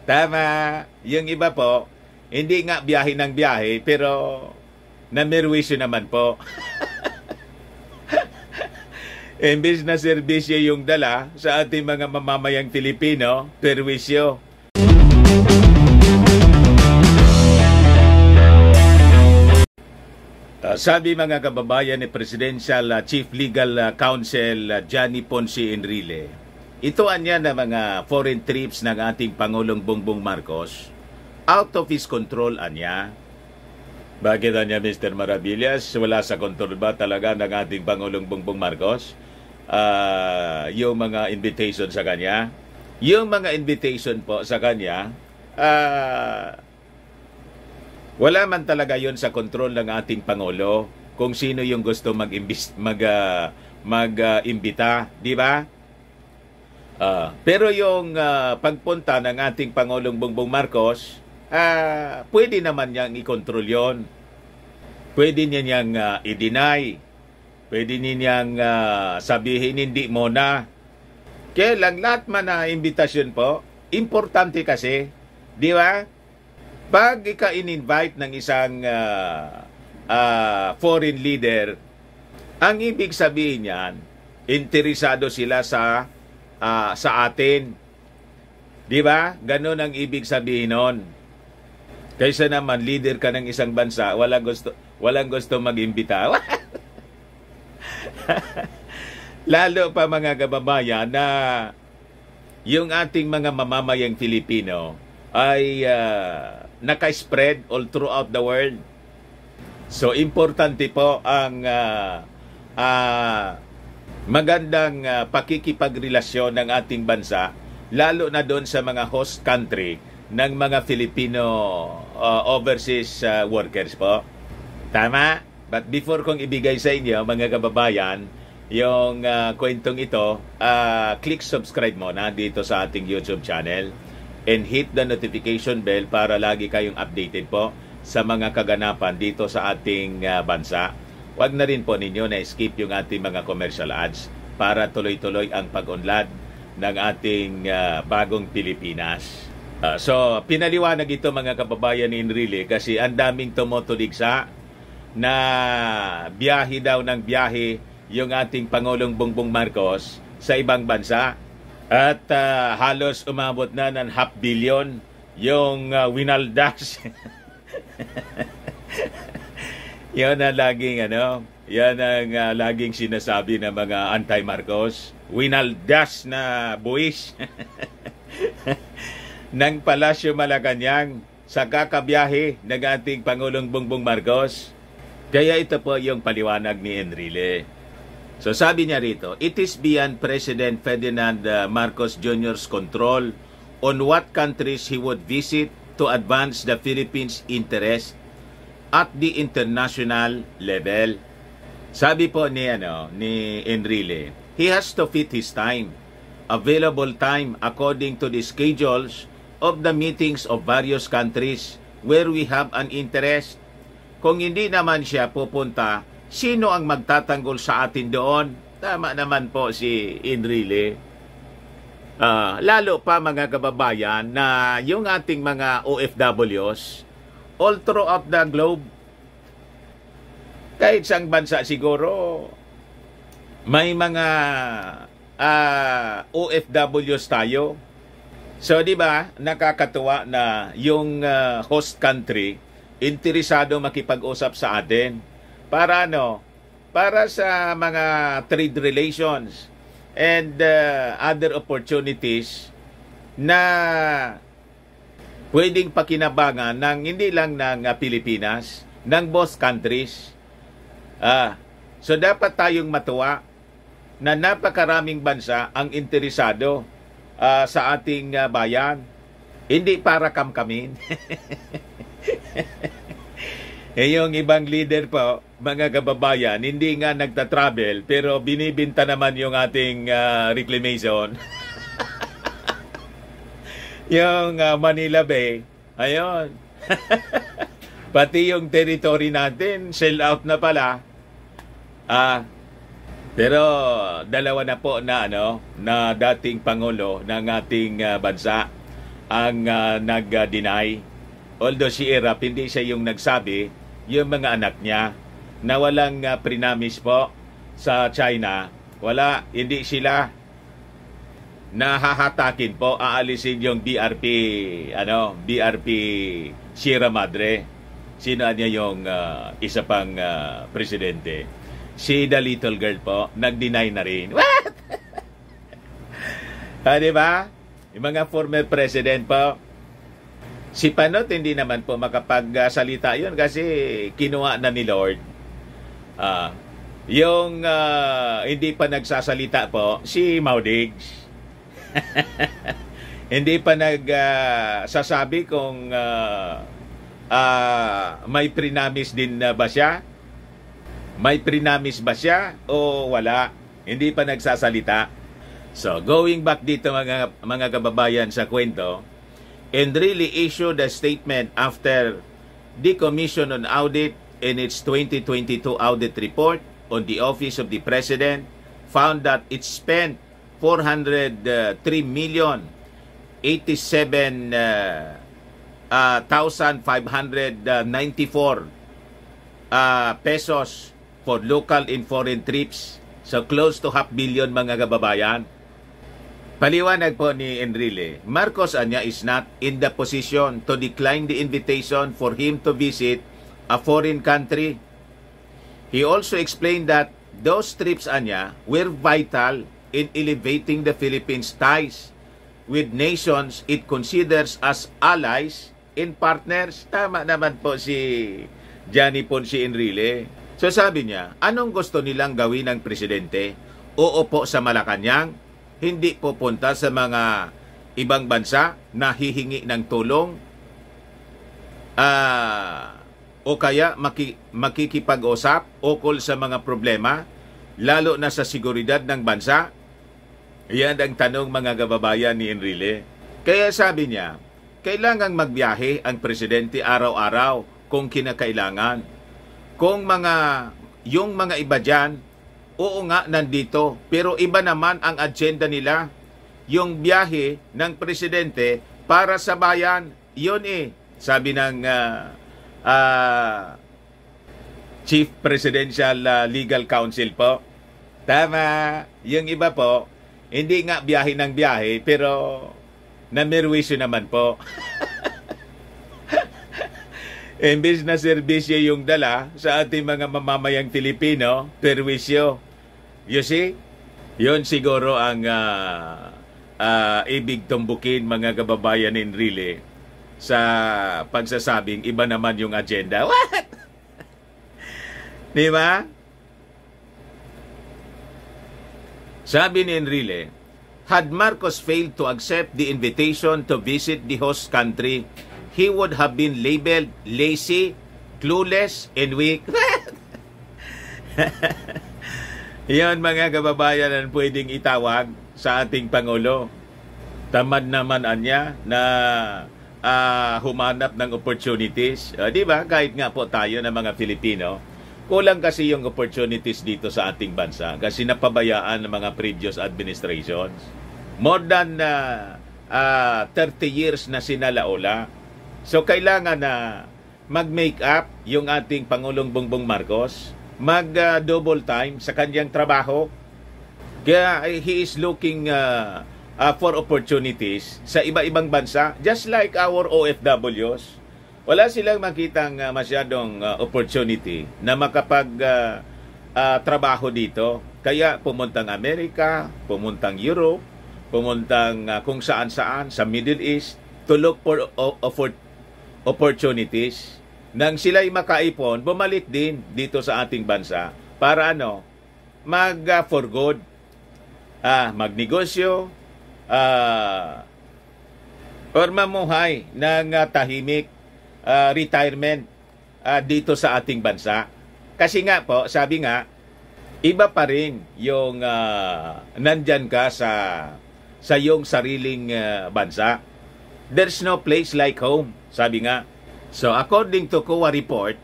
Tama. Yung iba po, hindi nga biyahe ng biyahe, pero namerwisyo naman po. Imbis na serbisyo yung dala sa ating mga mamamayang Pilipino, perwisyo. Sabi mga kababayan ni Presidential Chief Legal Counsel Johnny Ponce Enrile, ito anya na mga foreign trips ng ating Pangulong Bongbong Marcos, out of his control anya. Bakit anya, Mr. Maravillas? Wala sa control ba talaga ng ating Pangulong Bongbong Marcos? Yung mga invitation sa kanya? Yung mga invitation po sa kanya, wala man talaga yon sa control ng ating Pangulo kung sino yung gusto mag-imbita, di ba? Pero yung pagpunta ng ating Pangulong Bongbong Marcos, pwede naman niyang i-control yon. Pwede niya niyang i-deny. Pwede niyang sabihin hindi mo na. Kaya lang lahat man na imbitasyon po, importante kasi, di ba? Pag ika-in-invite ng isang foreign leader, ang ibig sabihin niyan, interesado sila sa atin. Di ba? Ganon ang ibig sabihin nun. Kaysa naman, leader ka ng isang bansa, walang gusto mag-imbita. Lalo pa mga kababayan na yung ating mga mamamayang Filipino ay naka-spread all throughout the world. So, importante po ang magandang pakikipagrelasyon ng ating bansa, lalo na doon sa mga host country ng mga Filipino overseas workers po. Tama? But before kong ibigay sa inyo, mga kababayan, yung kwentong ito, click subscribe muna dito sa ating YouTube channel and hit the notification bell para lagi kayong updated po sa mga kaganapan dito sa ating bansa. Huwag na rin po ninyo na skip yung ating mga commercial ads para tuloy-tuloy ang pag-unlad ng ating bagong Pilipinas. So, pinaliwanag ito mga kababayan ni Enrile kasi ang daming tumutuligsa na biyahe daw ng biyahe yung ating Pangulong Bongbong Marcos sa ibang bansa. At halos umabot na ng 500 million yung winaldas. Yan ang laging yan ang laging sinasabi ng mga anti-Marcos. Winaldas na buwis ng Palasyo Malacanang sa kakabiyahe ng ating Pangulong Bongbong Marcos. Kaya ito po yung paliwanag ni Enrile. So sabi niya rito, it is beyond President Ferdinand Marcos Jr.'s control on what countries he would visit to advance the Philippines' interest at the international level. Sabi po ni Enrile, he has to fit his time, available time according to the schedules of the meetings of various countries where we have an interest. Kung hindi naman siya pupunta, sino ang magtatanggol sa atin doon? Tama naman po si Enrile. Lalo pa mga kababayan na yung ating mga OFWs all throughout the globe, kahit sang bansa siguro, may mga OFWs tayo. So, di ba, nakakatuwa na yung host country interesado makipag-usap sa atin. Para para sa mga trade relations and other opportunities na pwedeng pakinabangan ng hindi lang ng Pilipinas, ng both countries. So, dapat tayong matuwa na napakaraming bansa ang interesado sa ating bayan. Hindi para kamkamin. Yung ibang leader po, mga kababayan, hindi nga nagta-travel pero binibinta naman yung ating reclamation. Yung Manila Bay, ayun. Pati yung territory natin, sell out na pala. Pero dalawa na po na na dating pangulo ng ating bansa ang nag-deny. Although si Erap, hindi siya yung nagsabi, yung mga anak niya na walang prinamis po sa China, wala, hindi sila nahahatakin po, aalisin yung BRP Sierra Madre. Sino niya yung isa pang presidente? Si the little girl po, nag-deny na rin. What? Di ba? Yung mga former president po, si Panot hindi naman po makapagsalita yun kasi kinuha na ni Lord. Yung hindi pa nagsasalita po, si Maudigs. Hindi pa nagsasabi kung may prinamis din ba siya? May prinamis ba siya o wala? Hindi pa nagsasalita. So, going back dito mga kababayan sa kwento, Enrile issued a statement after the Commission on Audit in its 2022 audit report on the Office of the President found that it spent 403 million 87,594 pesos for local and foreign trips. So close to 500 million mga kababayan. Paliwanag po ni Enrile, Marcos anya is not in the position to decline the invitation for him to visit a foreign country. He also explained that those trips anya were vital in elevating the Philippines' ties with nations it considers as allies and partners. Tama naman po si Johnny Ponce Enrile. So sabi niya, anong gusto nilang gawin ng presidente? Uupo sa Malacanang, hindi pupunta sa mga ibang bansa na hihingi ng tulong, o kaya makikipag-usap ukol sa mga problema, lalo na sa seguridad ng bansa? Yan ang tanong mga kababayan ni Enrile. Kaya sabi niya, kailangang magbiyahe ang presidente araw-araw kung kinakailangan. Kung yung mga iba dyan, oo nga, nandito. Pero iba naman ang agenda nila. Yung biyahe ng presidente para sa bayan, yun sabi ng Chief Presidential Legal Counsel po. Tama. Yung iba po, hindi nga biyahe ng biyahe, pero namerwisyo naman po. Imbis na serbisyo yung dala sa ating mga mamamayang Pilipino, perwisyo. You see? Yun siguro ang ibig tumbukin mga kababayan ni Enrile sa pagsasabing iba naman yung agenda. What? Di ba? Sabi ni Enrile, had Marcos failed to accept the invitation to visit the host country, he would have been labeled lazy, clueless, and weak. Yan mga kababayan ang pwedeng itawag sa ating Pangulo. Tamad naman anya na humanap ng opportunities. Di ba? Kahit nga po tayo na mga Filipino, kulang kasi yung opportunities dito sa ating bansa kasi napabayaan ng mga previous administrations. More than 30 years na sinalaula. So kailangan na mag-make up yung ating Pangulong Bongbong Marcos, mag-double time sa kanyang trabaho. Kaya he is looking for opportunities sa iba-ibang bansa, just like our OFWs. Wala silang makitang masyadong opportunity na makapag trabaho dito. Kaya pumuntang Amerika, pumuntang Europe, pumuntang kung saan-saan sa Middle East to look for opportunities. Nang sila'y makaipon, bumalik din dito sa ating bansa para for good, magnegosyo, or mamuhay ng tahimik, retirement dito sa ating bansa. Kasi nga po, sabi nga, iba pa rin yung nandyan ka sa iyong sariling bansa. There's no place like home, sabi nga. So according to COA report,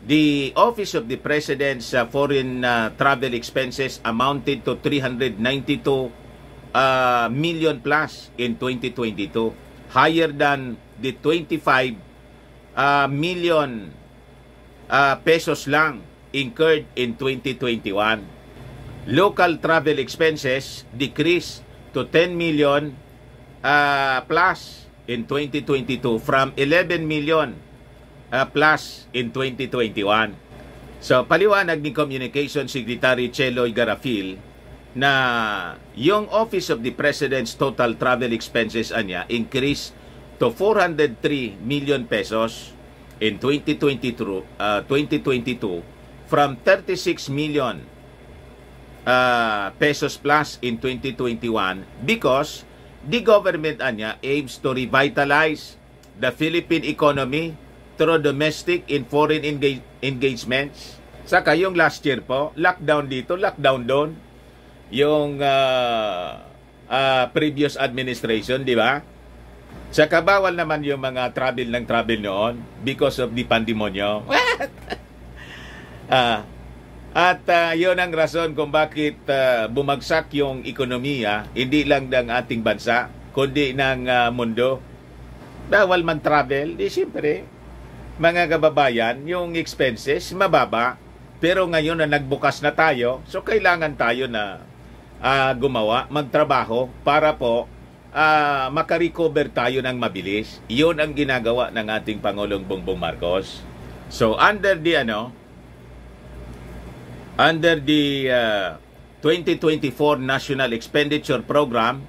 the Office of the President's foreign travel expenses amounted to 392 million plus in 2022. higher than the 25 million pesos lang incurred in 2021. Local travel expenses decreased to 10 million plus in 2022 from 11 million plus in 2021. So, paliwanag ni Communication Secretary Cheloy Garafil na yung Office of the President's total travel expenses anya increased to 403 million pesos in 2022 from 36 million pesos plus in 2021 because the government anya aims to revitalize the Philippine economy through domestic and foreign engagements. Saka yung last year po, lockdown dito, lockdown doon. Yung previous administration, di ba? Saka bawal naman yung mga travel ng travel noon because of the pandemonyo. At yun ang rason kung bakit bumagsak yung ekonomiya, hindi lang ng ating bansa, kundi ng mundo. Bawal man travel, di siyempre, mga kababayan, yung expenses mababa. Pero ngayon na nagbukas na tayo, so kailangan tayo na gumawa, magtrabaho para po makarecover tayo ng mabilis. Yun ang ginagawa ng ating Pangulong Bongbong Marcos. So under the 2024 National Expenditure Program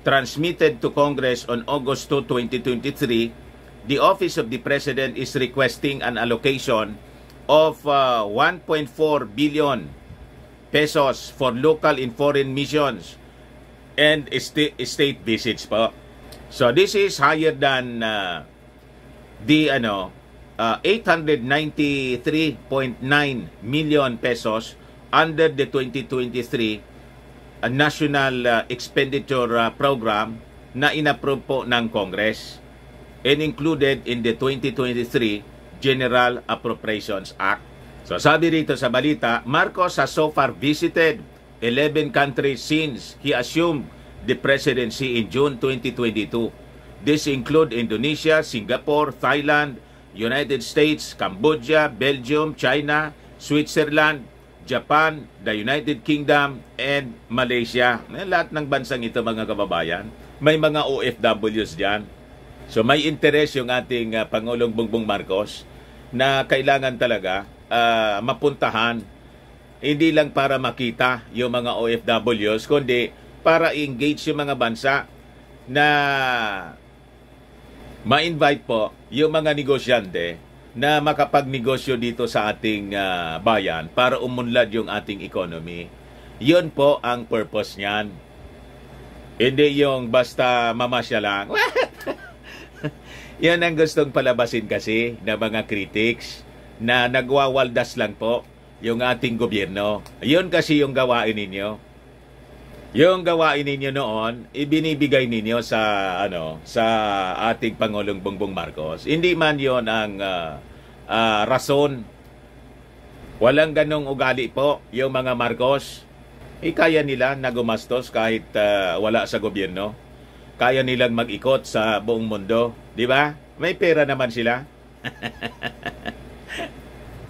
transmitted to Congress on August 2, 2023, the Office of the President is requesting an allocation of 1.4 billion pesos for local and foreign missions and state visits po. So this is higher than the 893.9 million pesos under the 2023 National Expenditure Program na inapprove po ng Congress and included in the 2023 General Appropriations Act. So sabi rito sa balita, Marcos has so far visited 11 countries since he assumed the presidency in June 2022. This include Indonesia, Singapore, Thailand, United States, Cambodia, Belgium, China, Switzerland, Japan, the United Kingdom, and Malaysia. Lahat ng bansang ito, mga kababayan, may mga OFWs dyan. So may interes yung ating Pangulong Bongbong Marcos na kailangan talaga mapuntahan, hindi lang para makita yung mga OFWs, kundi para engage yung mga bansa na ma-invite po yung mga negosyante na makapagnegosyo dito sa ating bayan para umunlad yung ating economy. Yun po ang purpose niyan. Hindi yung basta mamasya lang. Yan ang gustong palabasin kasi ng mga critics na nagwawaldas lang po yung ating gobyerno. Yun kasi yung gawain ninyo. Yung gawain ninyo noon, ibinibigay ninyo sa sa ating Pangulong Bongbong Marcos. Hindi man yon ang rason. Walang ganong ugali po yung mga Marcos. Kaya nila na gumastos kahit wala sa gobyerno. Kaya nilang mag-ikot sa buong mundo. Di ba? May pera naman sila.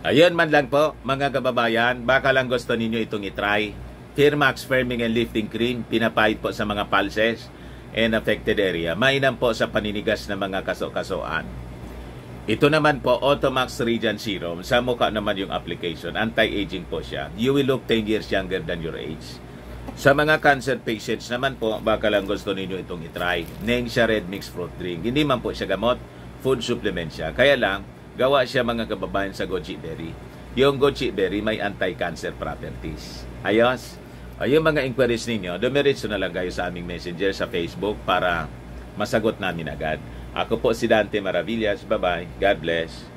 Ayun man lang po, mga kababayan. Baka lang gusto ninyo itong itry. Firmax Firming and Lifting Cream, pinapahid po sa mga pulses and affected area. Mainam po sa paninigas ng mga kaso-kasoan. Ito naman po, Automax Radiant Serum. Sa mukha naman yung application. Anti-aging po siya. You will look 10 years younger than your age. Sa mga cancer patients naman po, baka lang gusto ninyo itong itry. Neng siya red mixed fruit drink. Hindi man po siya gamot, food supplement siya. Kaya lang, gawa siya mga kababayan sa goji berry. Yung goji berry may anti-cancer properties. Ayos. Yung mga inquiries ninyo, dumiretso na lang kayo sa aming messenger sa Facebook para masagot namin agad. Ako po si Dante Maravillas. Bye-bye. God bless.